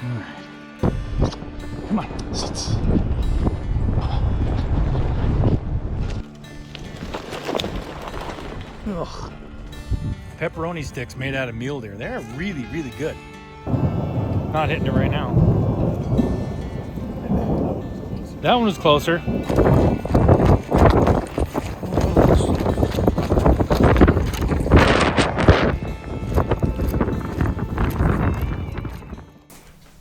All right. Come on, sit. Ugh. Pepperoni sticks made out of mule deer. They're really, really good. Not hitting it right now. That one was closer.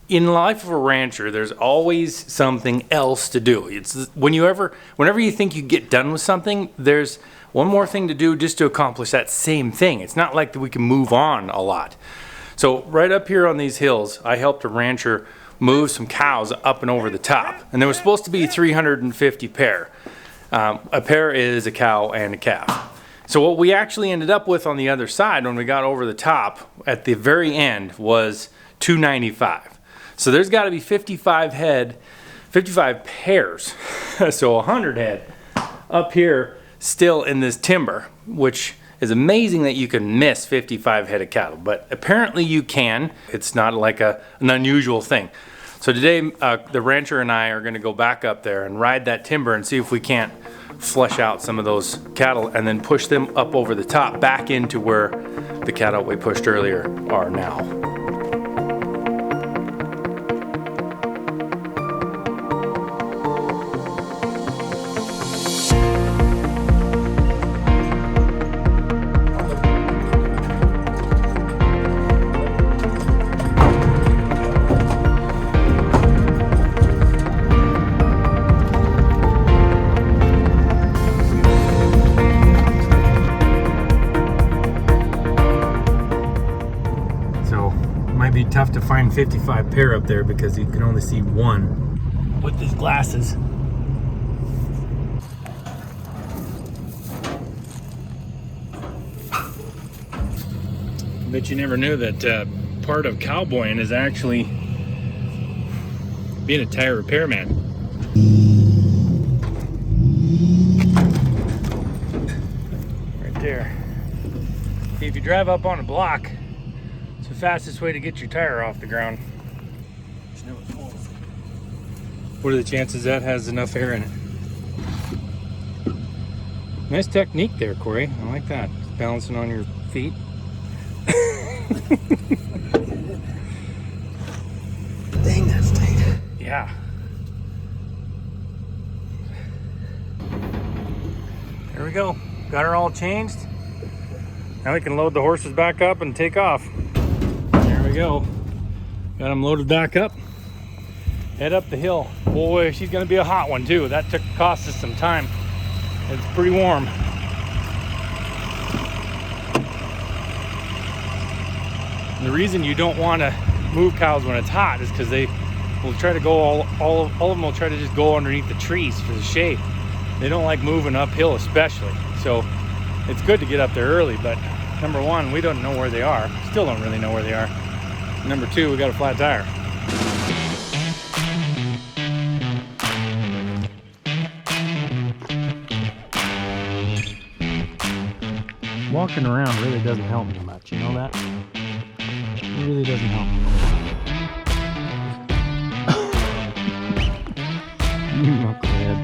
In the life of a rancher, there's always something else to do. It's whenever you think you get done with something, there's one more thing to do just to accomplish that same thing. It's not like that we can move on a lot. So right up here on these hills, I helped a rancher move some cows up and over the top. And there was supposed to be 350 pair. A pair is a cow and a calf. So what we actually ended up with on the other side when we got over the top at the very end was 295. So there's got to be 55 pairs, so 100 head up here still in this timber, which is amazing that you can miss 55 head of cattle, but apparently you can. It's not like an unusual thing. So today the rancher and I are going to go back up there and ride that timber and see if we can't flush out some of those cattle and then push them up over the top back into where the cattle we pushed earlier are now. Might be tough to find 55 pair up there because you can only see one with these glasses. Bet you never knew that part of cowboying is actually being a tire repairman. Right there. If you drive up on a block, the fastest way to get your tire off the ground. What are the chances that has enough air in it? Nice technique there, Corey. I like that. Balancing on your feet. Dang, that's tight. Yeah. There we go. Got her all changed. Now we can load the horses back up and take off. There we go. Got them loaded back up. Head up the hill. Boy, she's gonna be a hot one too. That cost us some time. It's pretty warm. And the reason you don't want to move cows when it's hot is because they will try to go all of them will try to just go underneath the trees for the shade. They don't like moving uphill especially. So it's good to get up there early, but number one, we don't know where they are. Still don't really know where they are. Number two, we got a flat tire. Walking around really doesn't help me much, you know that? It really doesn't help me. You knucklehead.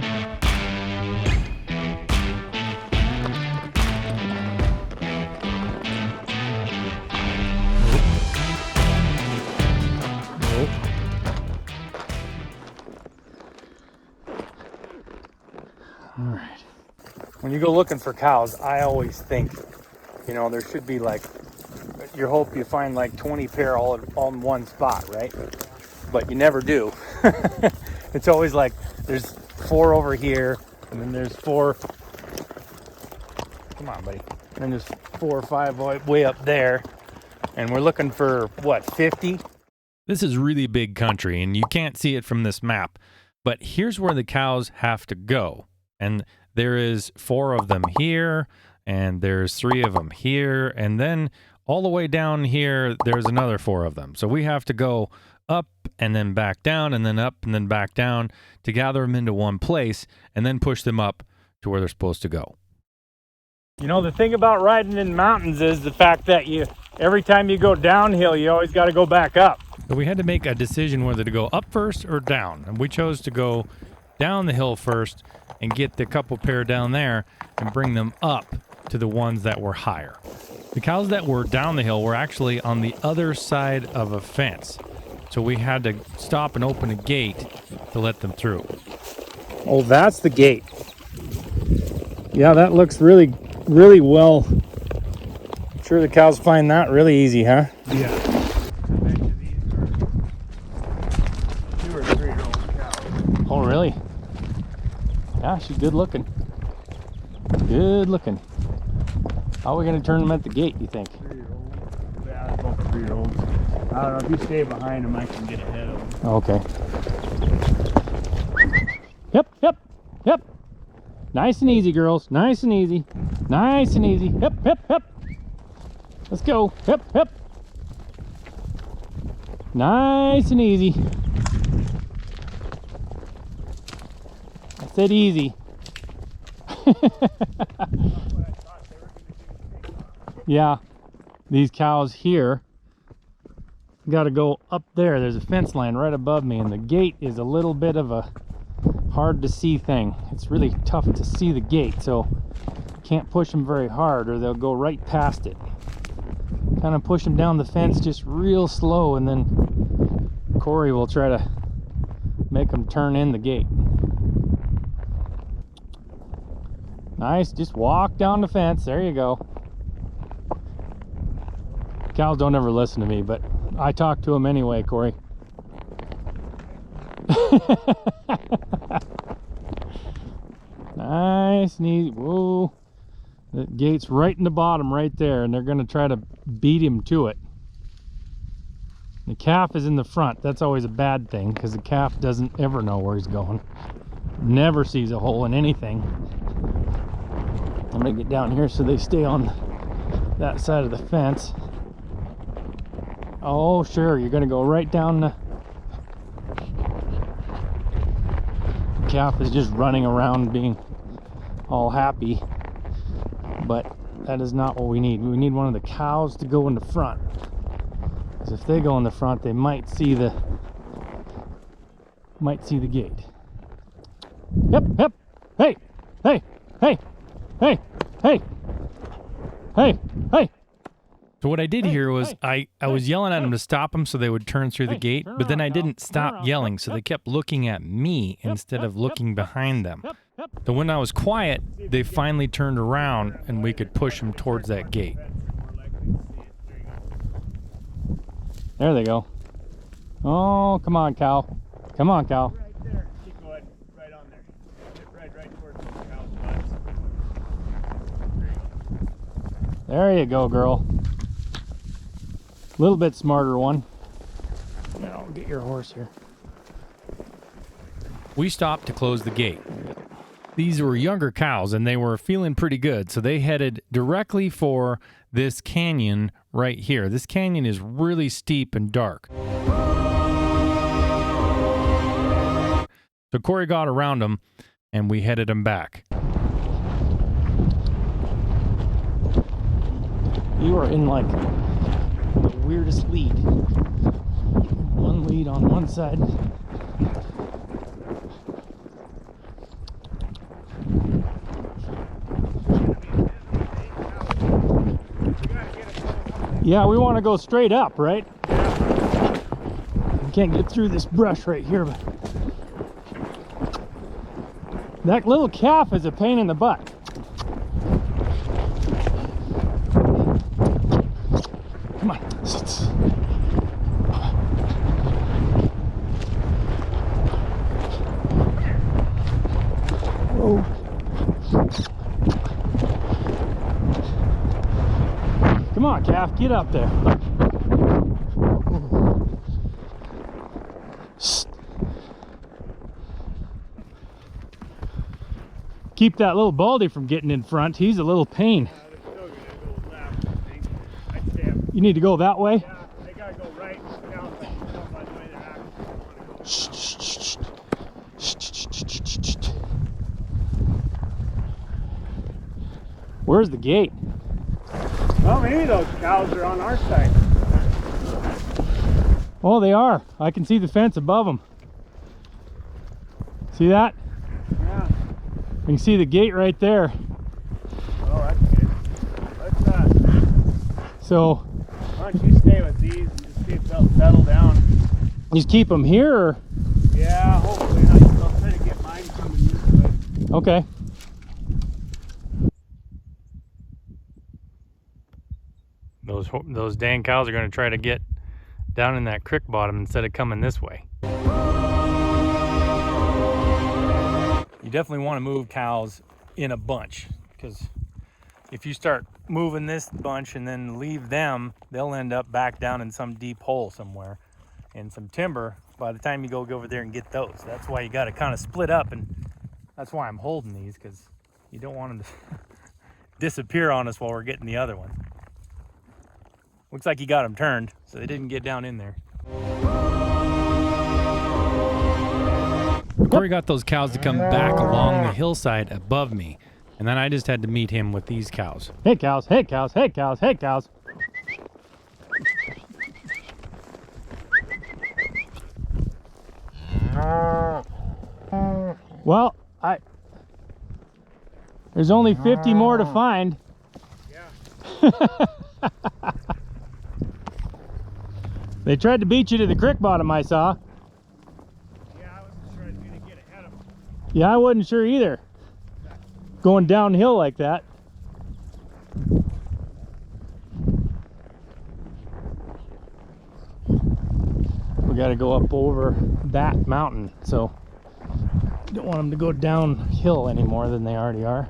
All right. When you go looking for cows, I always think, you know, there should be like, you hope you find like 20 pair all in one spot, right? But you never do. It's always like there's 4 over here, and then there's 4. Come on, buddy. And then there's 4 or 5 way up there, and we're looking for what, 50? This is really big country, and you can't see it from this map. But here's where the cows have to go. And there is 4 of them here, and there's 3 of them here, and then all the way down here, there's another 4 of them. So we have to go up and then back down and then up and then back down to gather them into one place and then push them up to where they're supposed to go. You know, the thing about riding in mountains is the fact that every time you go downhill, you always got to go back up. So we had to make a decision whether to go up first or down. And we chose to go down the hill first and get the couple pair down there and bring them up to the ones that were higher. The cows that were down the hill were actually on the other side of a fence. So we had to stop and open a gate to let them through. Oh, that's the gate. Yeah, that looks really, really well. I'm sure the cows find that really easy, huh? Yeah. I bet you these are 2 or 3-year-old cows. Oh, really? Yeah, she's good looking. Good looking. How are we going to turn them at the gate, you think? 3-year-old. Yeah, both 3-year-olds. I don't know, if you stay behind them, I can get ahead of them. Okay. Yep, yep, yep. Nice and easy, girls. Nice and easy. Nice and easy. Yep, yep, yep. Let's go. Yep, yep. Nice and easy. I said easy. Yeah, these cows here got to go up there. There's a fence line right above me, and the gate is a little bit of a hard to see thing. It's really tough to see the gate, so can't push them very hard or they'll go right past it. Kind of push them down the fence just real slow, and then Corey will try to make them turn in the gate. Nice, just walk down the fence. There you go. Cows don't ever listen to me, but I talk to them anyway, Corey. Nice and easy. Whoa. The gate's right in the bottom right there, and they're going to try to beat him to it. The calf is in the front. That's always a bad thing, because the calf doesn't ever know where he's going. Never sees a hole in anything. I'm going to get down here so they stay on that side of the fence. Oh, sure, you're going to go right down the... calf is just running around being all happy, but that is not what we need. We need one of the cows to go in the front, because if they go in the front, they might see the gate. Yep, yep. Hey, hey, hey, hey, hey, hey, hey. So what I did here was I was yelling at them to stop them so they would turn through the gate, but then I didn't stop yelling, so they kept looking at me instead of looking behind them. So when I was quiet, they finally turned around and we could push them towards that gate. There they go. Oh, come on, cow. Come on, cow. Right there. Keep going. Right on there. Right towards those cows' butts. There you go, girl. A little bit smarter one. Now, get your horse here. We stopped to close the gate. These were younger cows and they were feeling pretty good, so they headed directly for this canyon right here. This canyon is really steep and dark. So Corey got around them and we headed them back. You are in like the weirdest lead. One lead on one side. Yeah, we want to go straight up, right? We can't get through this brush right here, but that little calf is a pain in the butt. Come on. Oh. Come on, calf, get up there. Keep that little baldy from getting in front. He's a little pain. You need to go that way? Yeah, they gotta go right down by the way they're acting. Shh, shh, shh, shh, shh, shh, shh, shh. Where's the gate? Well, maybe those cows are on our side. Oh, they are. I can see the fence above them. See that? Yeah. You can see the gate right there. Oh, that's good. Let's, So why don't you stay with these and just see if they'll settle down? just keep them here. Or? Yeah, hopefully not. I'll try to get mine coming this way. Okay. Those dang cows are going to try to get down in that creek bottom instead of coming this way. You definitely want to move cows in a bunch, because if you start moving this bunch and then leave them, they'll end up back down in some deep hole somewhere in some timber by the time you go over there and get those. That's why you got to kind of split up, and that's why I'm holding these, because you don't want them to disappear on us while we're getting the other one. Looks like you got them turned, so they didn't get down in there. Corey got those cows to come back along the hillside above me, and then I just had to meet him with these cows. Hey cows, hey cows, hey cows, hey cows. Well, there's only 50 more to find. Yeah. They tried to beat you to the creek bottom, I saw. Yeah, I wasn't sure I was going to get ahead of them. Yeah, I wasn't sure either. Going downhill like that. We got to go up over that mountain, so don't want them to go downhill any more than they already are.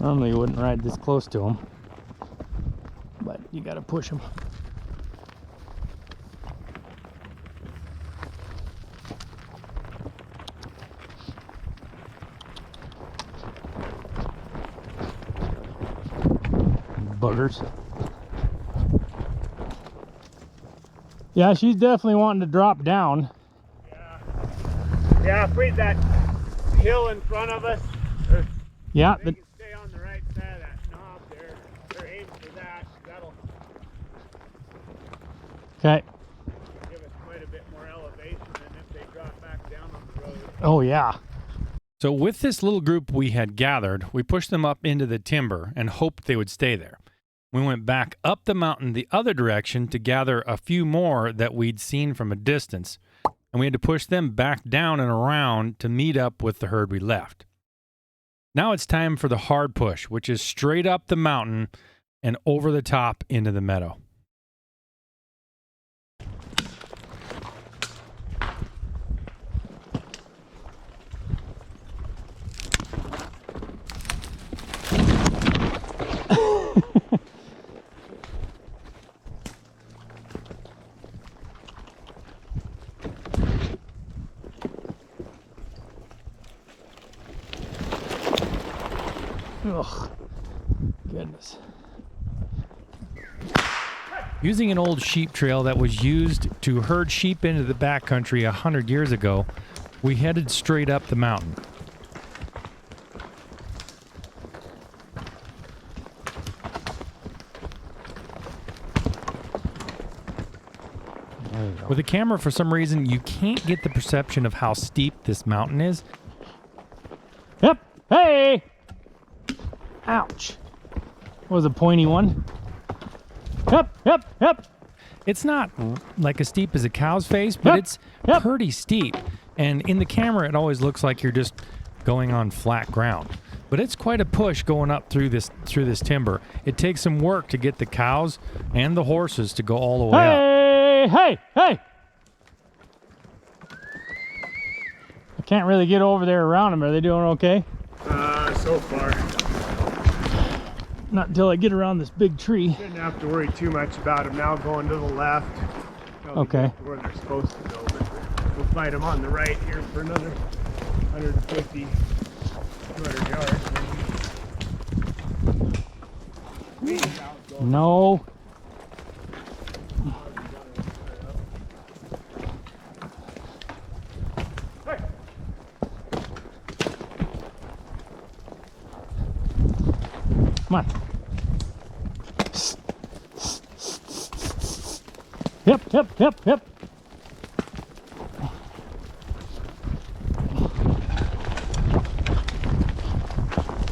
Normally you wouldn't ride this close to them, but you got to push them. Buggers. Yeah, she's definitely wanting to drop down. Yeah. Yeah, afraid that hill in front of us. Yeah, They can stay on the right side of that knob there. They're aiming for that. That'll okay. give us quite a bit more elevation than if they drop back down on the road. Oh yeah. So with this little group we had gathered, we pushed them up into the timber and hoped they would stay there. We went back up the mountain the other direction to gather a few more that we'd seen from a distance, and we had to push them back down and around to meet up with the herd we left. Now it's time for the hard push, which is straight up the mountain and over the top into the meadow. Ugh, goodness. Using an old sheep trail that was used to herd sheep into the backcountry 100 years ago, we headed straight up the mountain. With a camera, for some reason, you can't get the perception of how steep this mountain is. Yep. Hey! Ouch. What was a pointy one? Yep, yep, yep. It's not like as steep as a cow's face, but it's pretty steep. And in the camera, it always looks like you're just going on flat ground. But it's quite a push going up through this timber. It takes some work to get the cows and the horses to go all the way up. Hey, hey, hey! I can't really get over there around them. Are they doing okay? So far. Not until I get around this big tree. Shouldn't have to worry too much about them now going to the left. Okay. To where they're supposed to go. But we'll fight them on the right here for another 150, 200 yards. No. Come Hip, hip, hip, hip.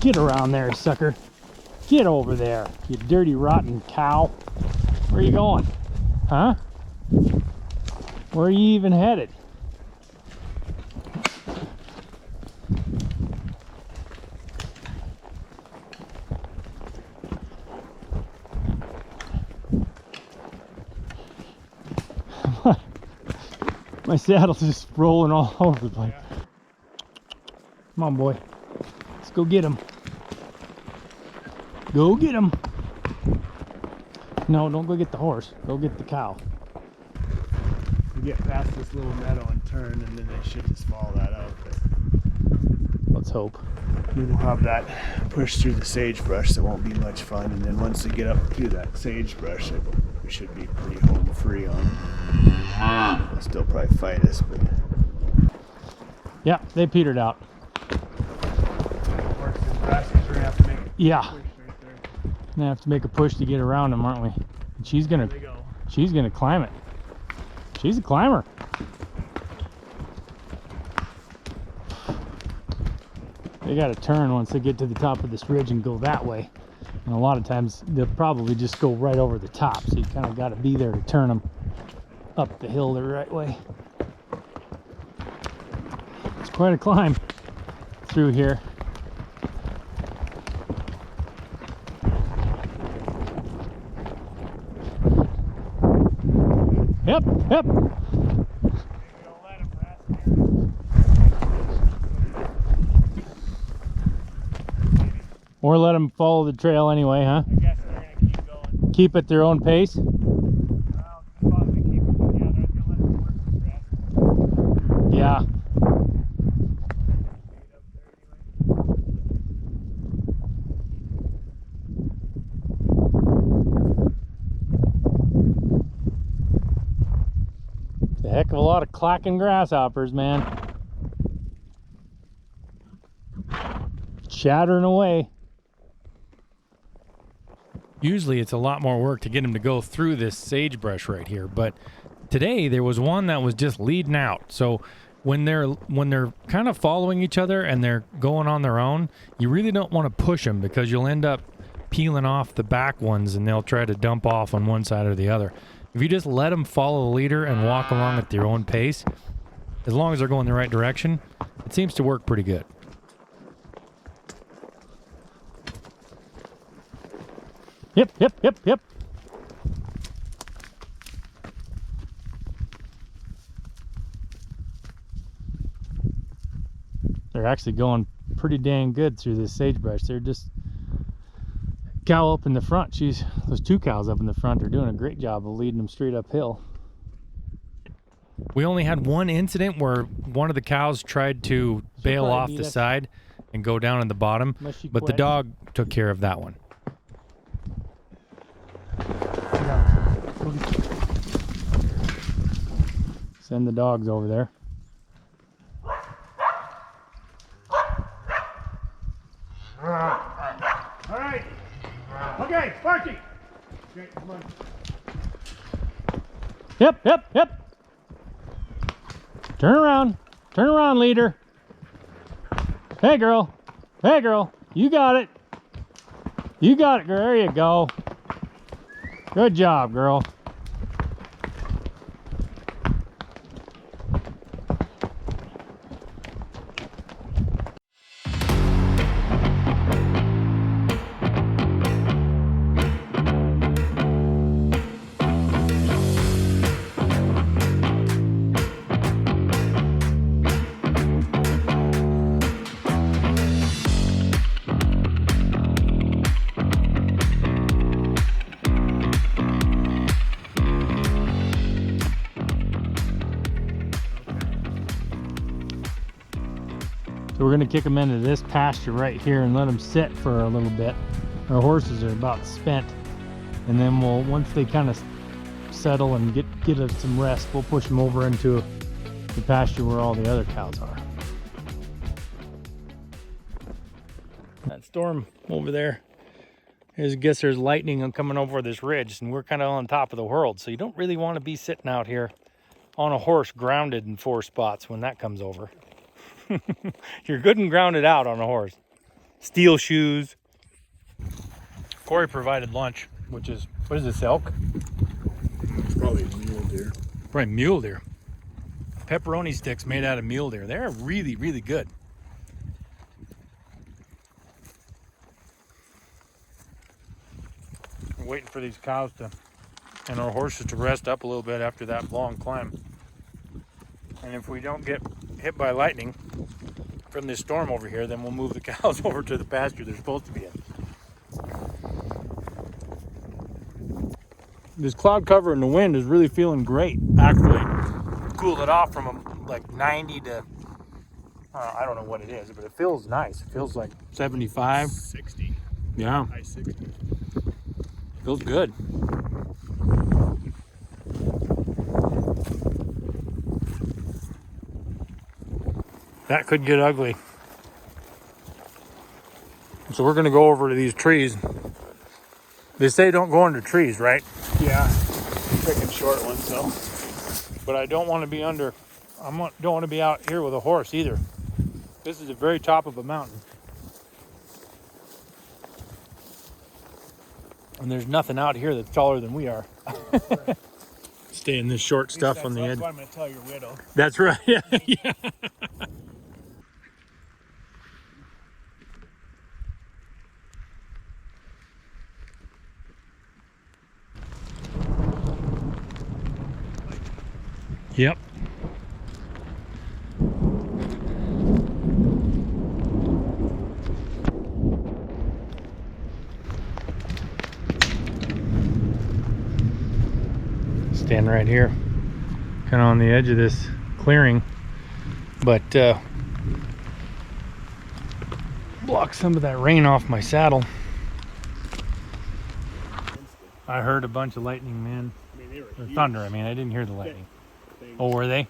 Get around there, sucker. Get over there, you dirty, rotten cow. Where are you going? Huh? Where are you even headed? My saddle's just rolling all over the place. Come on, boy. Let's go get him. Go get him. No, don't go get the horse. Go get the cow. We get past this little meadow and turn, and then they should just follow that out. But Let's hope. we will have that push through the sagebrush, so it won't be much fun. And then once they get up through that sagebrush, we should be pretty home free on them. They'll still probably fight us, but Yeah, they petered out. horse and grass, we're gonna have to make a Yeah, push right there. gonna have to make a push to get around them, aren't we? And she's gonna There they go. climb it. She's a climber. They got to turn once they get to the top of this ridge and go that way. And a lot of times they'll probably just go right over the top. So you kind of got to be there to turn them up the hill the right way. It's quite a climb through here. Yep, yep. Maybe don't let 'em rest here. Or let them follow the trail anyway, huh? I guess they're gonna keep going. Keep at their own pace. Well, just possibly keep them together. I was gonna let the horses rest. Yeah. Feet up there anyway. It's a heck of a lot of clacking grasshoppers, man. Chattering away. Usually it's a lot more work to get them to go through this sagebrush right here, but today there was one that was just leading out. So when they're kind of following each other and they're going on their own, you really don't want to push them because you'll end up peeling off the back ones and they'll try to dump off on one side or the other. If you just let them follow the leader and walk along at their own pace, as long as they're going the right direction, it seems to work pretty good. Yep, yep, yep, yep. They're actually going pretty dang good through this sagebrush. They're just cow up in the front. Those two cows up in the front are doing a great job of leading them straight uphill. We only had one incident where one of the cows tried to bail probably off beat the us. side and go down in the bottom, Unless she but the quit. dog took care of that one. Send the dogs over there. All right. Okay, Sparky. Okay, come on. Yep, yep, yep. Turn around, leader. Hey, girl. Hey, girl. You got it. You got it, girl. There you go. Good job, girl. So we're gonna kick them into this pasture right here and let them sit for a little bit. Our horses are about spent, and then once they kind of settle and get us some rest, we'll push them over into the pasture where all the other cows are. That storm over there I guess there's lightning coming over this ridge, and we're kind of on top of the world. So you don't really want to be sitting out here on a horse grounded in 4 spots when that comes over. You're good and grounded out on a horse. Steel shoes. Corey provided lunch, which is, what is this, elk? It's probably a mule deer. Probably mule deer. Pepperoni sticks made out of mule deer. They're really, really good. We're waiting for these cows and our horses to rest up a little bit after that long climb. And if we don't get hit by lightning from this storm over here, then we'll move the cows over to the pasture they're supposed to be in. This cloud cover and the wind is really feeling great. Actually, cooled it off from like 90 to, I don't know what it is, but it feels nice. It feels like 75. 60. Yeah. High 60. Feels good. That could get ugly. So we're gonna go over to these trees. They say don't go under trees, right? Yeah. Picking short ones though. But I don't want to be under, don't want to be out here with a horse either. This is the very top of a mountain. And there's nothing out here that's taller than we are. Stay in this short stuff on the edge. That's what I'm going to tell your widow. That's right. Yeah. Yep. Stand right here, kind of on the edge of this clearing, but block some of that rain off my saddle. I heard a bunch of lightning, man. I mean, they were Or huge. thunder, I mean, I didn't hear the lightning. Things. Oh, were they?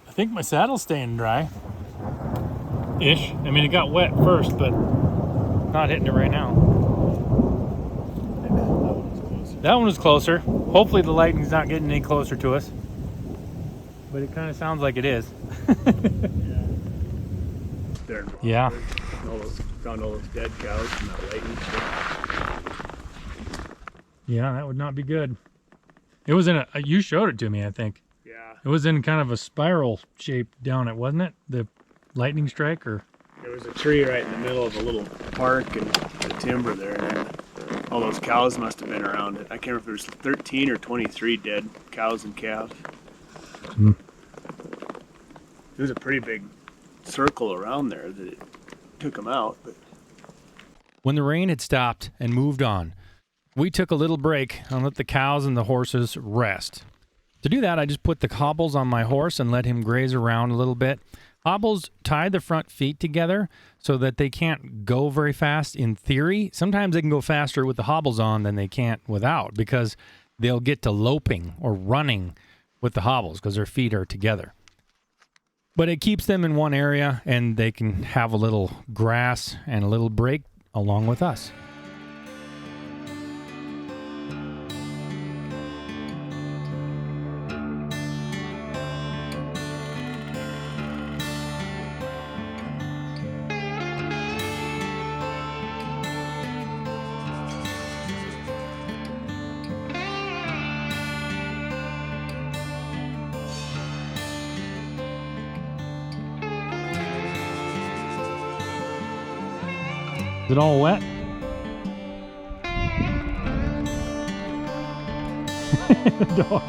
I think my saddle's staying dry. Ish. I mean, it got wet first, but not hitting it right now. That one was closer. Hopefully the lightning's not getting any closer to us. But it kind of sounds like it is. There. Yeah. Found all those dead cows from that lightning strike. Yeah, that would not be good. It was in a, you showed it to me, I think. Yeah. It was in kind of a spiral shape down it, wasn't it? The lightning strike, or? There was a tree right in the middle of a little park and the timber there, and all those cows must have been around it. I can't remember if there was 13 or 23 dead cows and calves. Hmm. It was a pretty big circle around there that it took them out. But When the rain had stopped and moved on, we took a little break and let the cows and the horses rest. To do that, I just put the hobbles on my horse and let him graze around a little bit. Hobbles tie the front feet together so that they can't go very fast in theory. Sometimes they can go faster with the hobbles on than they can't without, because they'll get to loping or running with the hobbles because their feet are together. But it keeps them in one area and they can have a little grass and a little break along with us. Is it all wet? Dog.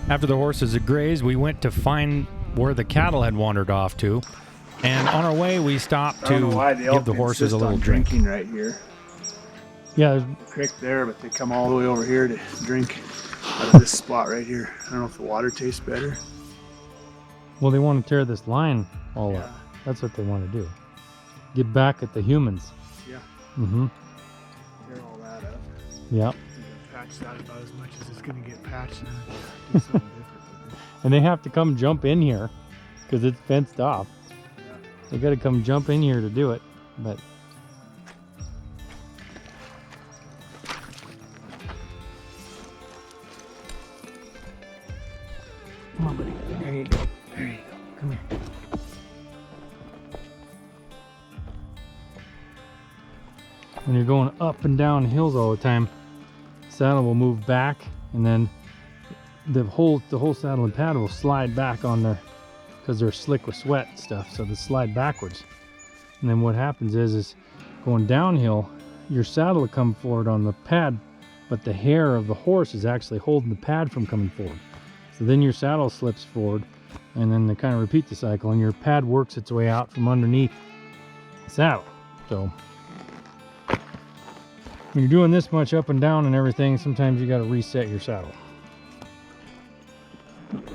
After the horses had grazed, we went to find where the cattle had wandered off to. And on our way, we stopped I don't to know why the elk give the horses insist a little on drink. drinking right here. Yeah, there's Creek there, but they come all the way over here to drink out of this spot right here. I don't know if the water tastes better. well, they want to tear this line all Yeah. up. That's what they want to do. Get back at the humans. Yeah. Mm-hmm. Tear all that up. Yep. Patch that about as much as it's gonna get patched. Do something different with it. And they have to come jump in here because it's fenced off. Yeah. They got to come jump in here to do it. But come on, buddy. There you go. There you go. Come here. When you're going up and down hills all the time, saddle will move back, and then the whole saddle and pad will slide back on there because they're slick with sweat and stuff, so they slide backwards. And then what happens is going downhill, your saddle will come forward on the pad, but the hair of the horse is actually holding the pad from coming forward. So then your saddle slips forward, and then they kind of repeat the cycle, and your pad works its way out from underneath the saddle. So when you're doing this much up and down and everything, sometimes you got to reset your saddle.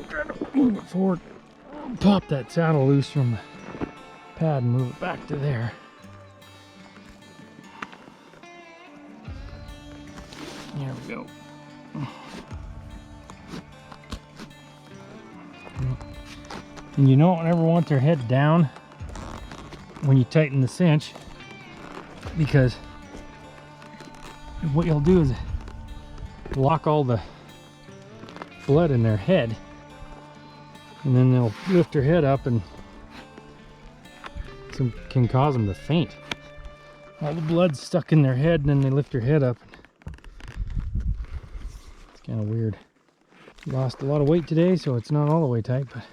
Try to move it forward, pop that saddle loose from the pad and move it back to there. There we go. And you don't ever want their head down when you tighten the cinch, because what you'll do is lock all the blood in their head, and then they'll lift their head up and can cause them to faint. All the blood's stuck in their head, and then they lift their head up. It's kind of weird. Lost a lot of weight today, so it's not all the way tight, but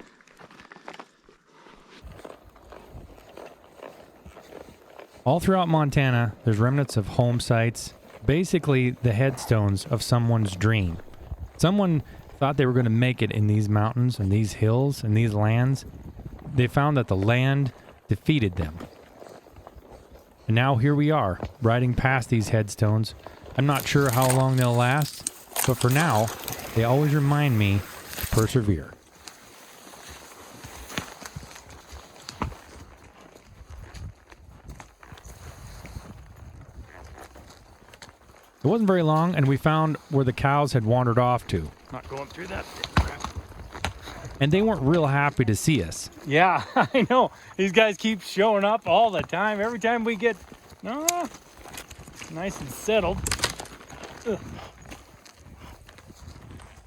All throughout Montana, there's remnants of home sites, basically the headstones of someone's dream. Someone thought they were going to make it in these mountains and these hills and these lands. They found that the land defeated them. And now here we are, riding past these headstones. I'm not sure how long they'll last, but for now, they always remind me to persevere. It wasn't very long, and we found where the cows had wandered off to. not going through that crap. And they weren't real happy to see us. Yeah, I know. These guys keep showing up all the time. Every time we get nice and settled. Ugh.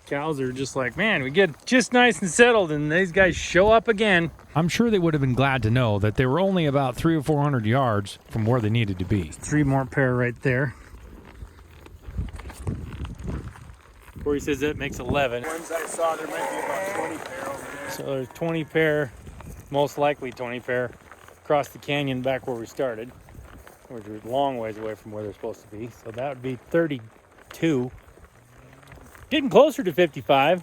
Cows are just like, man, we get just nice and settled, and these guys show up again. I'm sure they would have been glad to know that they were only about 300 or 400 yards from where they needed to be. 3 more pair right there. Corey says that makes 11. The ones I saw, there might be about 20 pair over there. So there's 20 pair, most likely 20 pair, across the canyon back where we started, which was a long ways away from where they're supposed to be. So that would be 32. Getting closer to 55.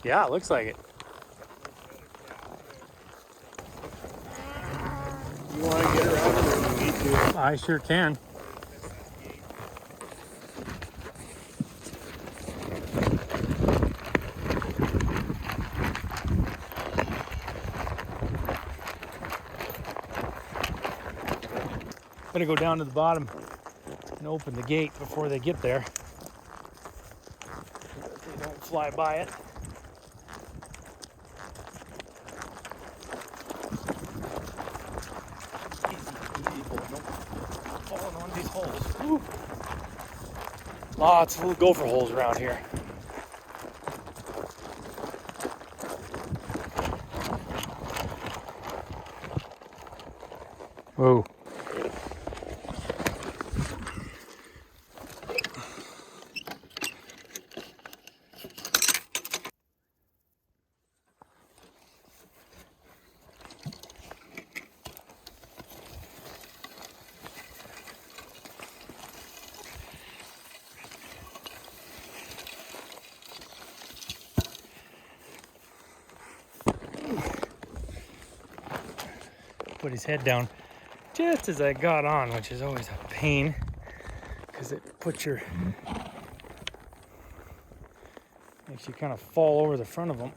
Yeah, it looks like it. You want to get around it when you need to. I sure can. Gonna go down to the bottom and open the gate before they get there. So that they don't fly by it. Falling on these holes. Woo. Lots of little gopher holes around here. Whoa. Put his head down just as I got on, which is always a pain because it puts your, makes you kind of fall over the front of them.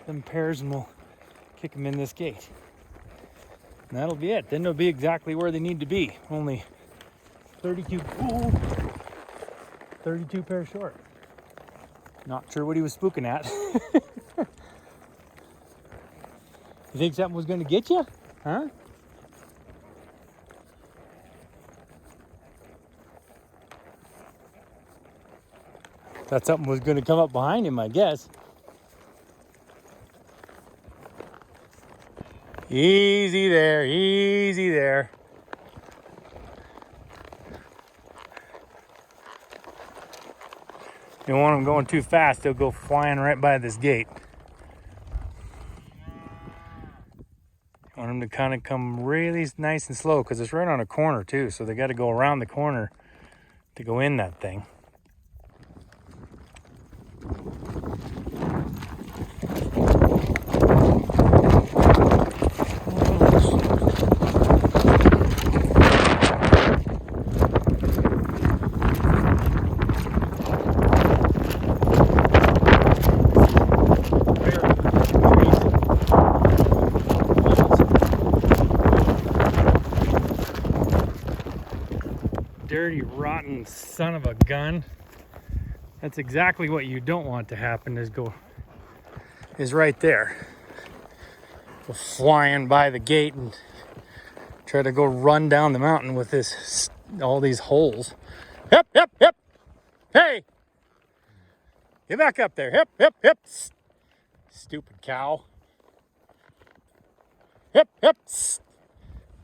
Them pairs, and we'll kick them in this gate. And that'll be it. Then they'll be exactly where they need to be. Only 32 pairs short. Not sure what he was spooking at. You think something was going to get you? Huh? Thought something was going to come up behind him, I guess. Easy there, easy there. You don't want them going too fast, they'll go flying right by this gate. You want them to kind of come really nice and slow because it's right on a corner too, so they got to go around the corner to go in that thing. Dirty, rotten son of a gun. That's exactly what you don't want to happen, is right there. Go flying by the gate and try to go run down the mountain with all these holes. Hip, hip, hip. Hey! Get back up there. Hip, hip, hip. Stupid cow. Hip, hip.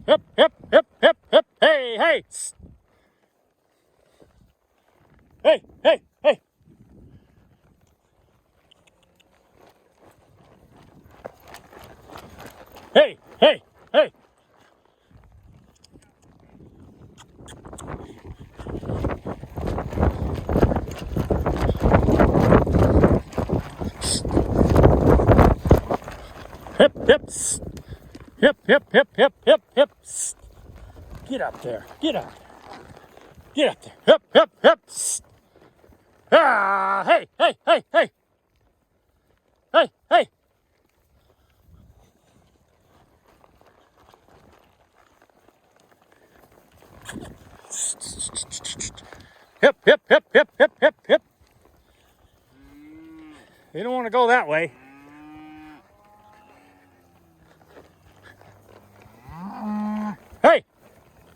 Hip, hip, hip, hip, hip. Hey, hey. Hey, hey, hey. Hey, hey, hey. Hip, hip. Hip, hip, hip, hip, hip, hip. Get up there. Get up. Get up there. Hip, hip, hip. Ah, hey, hey, hey, hey. Hey, hey. Hip, hip, hip, hip, hip, hip, hip. You don't want to go that way. Hey,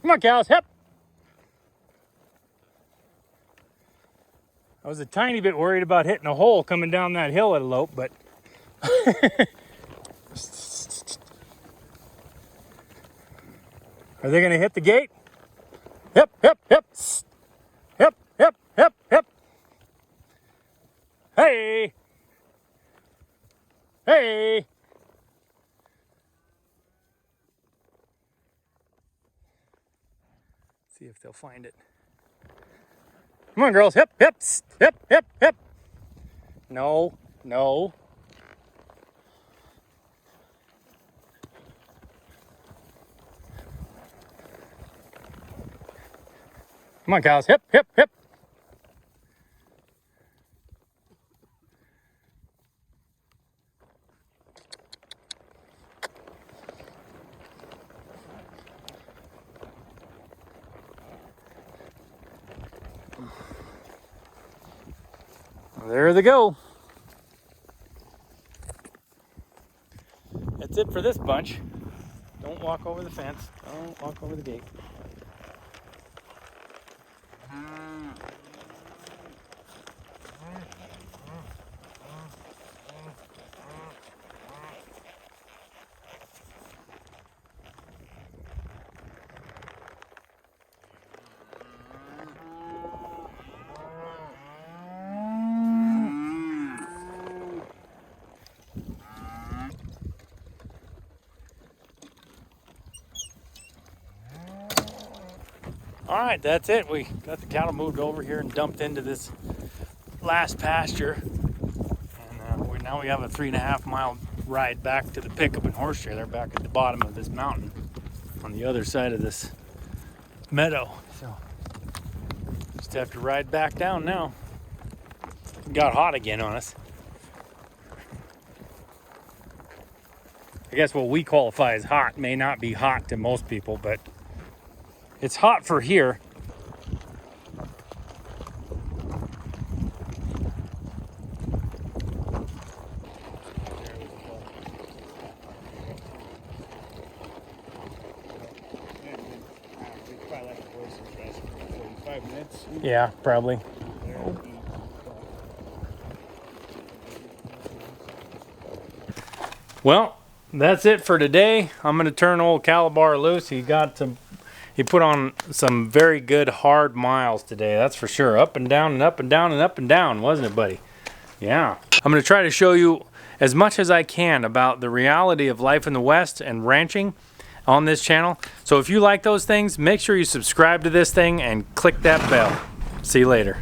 come on, cows, hip. I was a tiny bit worried about hitting a hole coming down that hill at a lope, but are they going to hit the gate? Hip, hip, hip. Hip, hip, hip, hip. Hey. Hey. See if they'll find it. Come on, girls. Hip, hip, hip, hip, hip. No, no. Come on, cows. Hip, hip, hip. There they go. That's it for this bunch. Don't walk over the fence. Don't walk over the gate. All right, that's it. We got the cattle moved over here and dumped into this last pasture. And now we have a 3.5 mile ride back to the pickup and horse trailer back at the bottom of this mountain. on the other side of this meadow. So just have to ride back down now. It got hot again on us. I guess what we qualify as hot may not be hot to most people, but it's hot for here. Probably like a horse and dress for 45 minutes. Yeah, probably. Well, that's it for today. I'm gonna turn old Calabar loose. He put on some very good hard miles today, that's for sure. Up and down and up and down and up and down, wasn't it, buddy? Yeah. I'm gonna try to show you as much as I can about the reality of life in the West and ranching on this channel. So if you like those things, make sure you subscribe to this thing and click that bell. See you later.